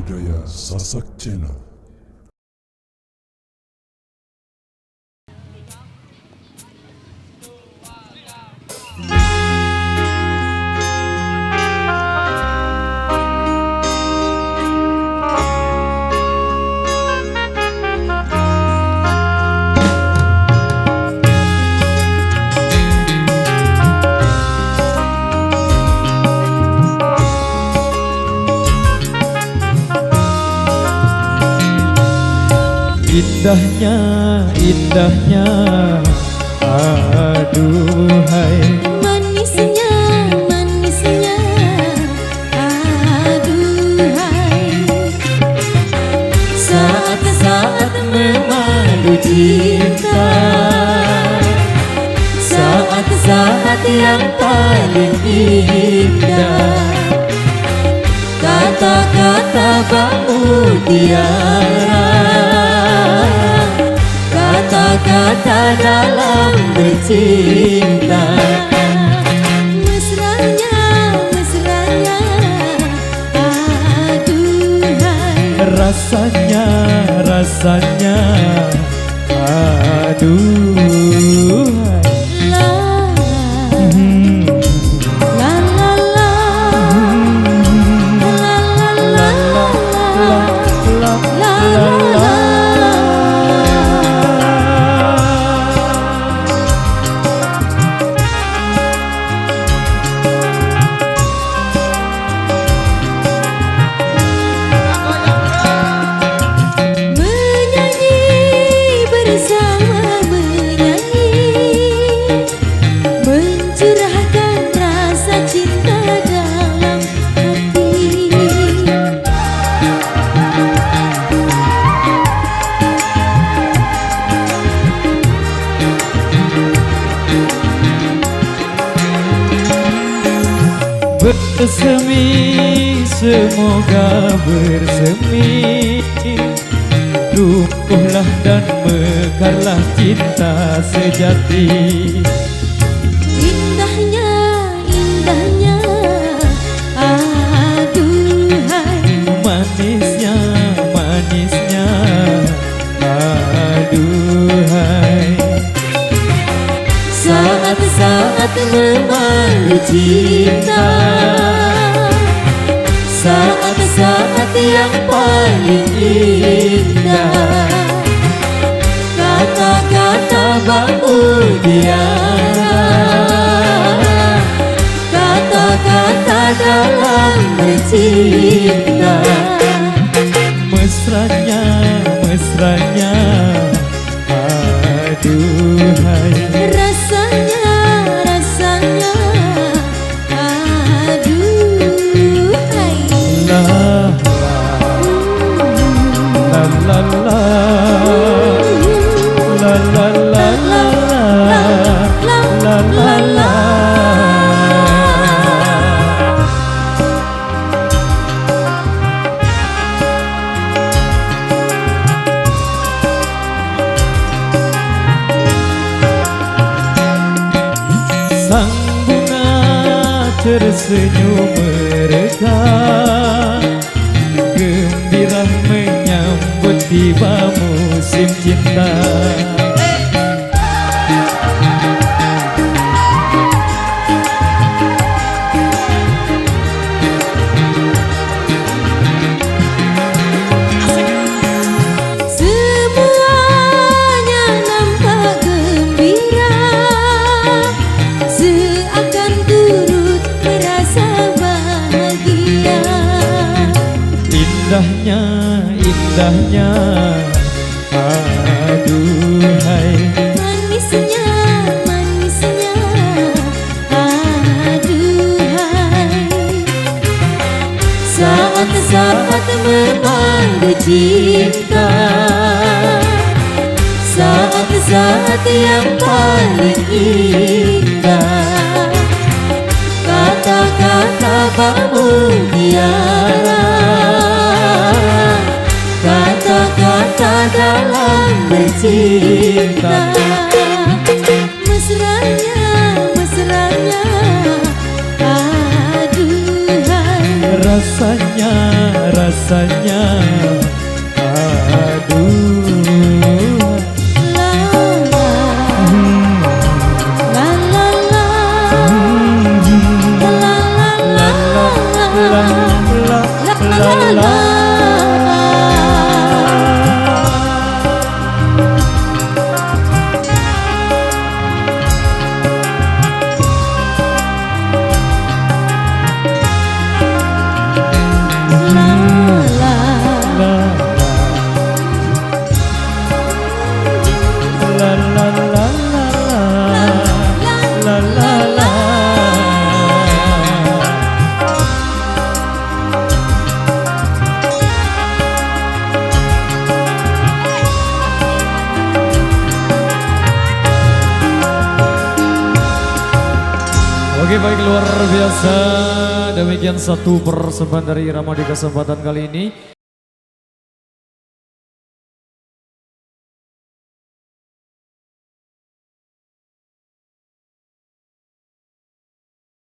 Budaya Sasak Channel. Indahnya, indahnya, aduhai. Manisnya, manisnya, aduhai. Saat-saat memandu cinta, saat-saat yang paling indah. Kata-kata mutiara, kata-kata dalam bercinta. Mesranya, mesranya, aduhai. Rasanya, rasanya, aduhai. La, la, la, la, la, la, la, la. Bersemi, semoga bersemi, tumbuhlah dan mekarlah cinta sejati. Indahnya, indahnya, aduhai. Manisnya, manisnya, aduhai. Saat-saat memandu cinta, saat-saat yang paling indah. Kata-kata mutiara, kata-kata dalam bercinta. Mesranya, mesranya, aduhai. Rasanya, rasanya, aduhai. La la la la la la la la la la la. Sang bunga tersenyum mereka, gembira menyambut tiba musim cinta. Semuanya nampak gembira, seakan turut merasa bahagia. Indahnya, indahnya, aduhai. Manisnya, manisnya, aduhai. Saat-saat memandu cinta, saat-saat yang paling indah. Kata-kata mutiara, kata-kata dalam bercinta. Mesranya, mesranya, aduhai. rasanya, rasanya. Aduh. La la la la la la la la. Oke, baik, luar biasa. Demikian satu persembahan dari Irama di kesempatan kali ini.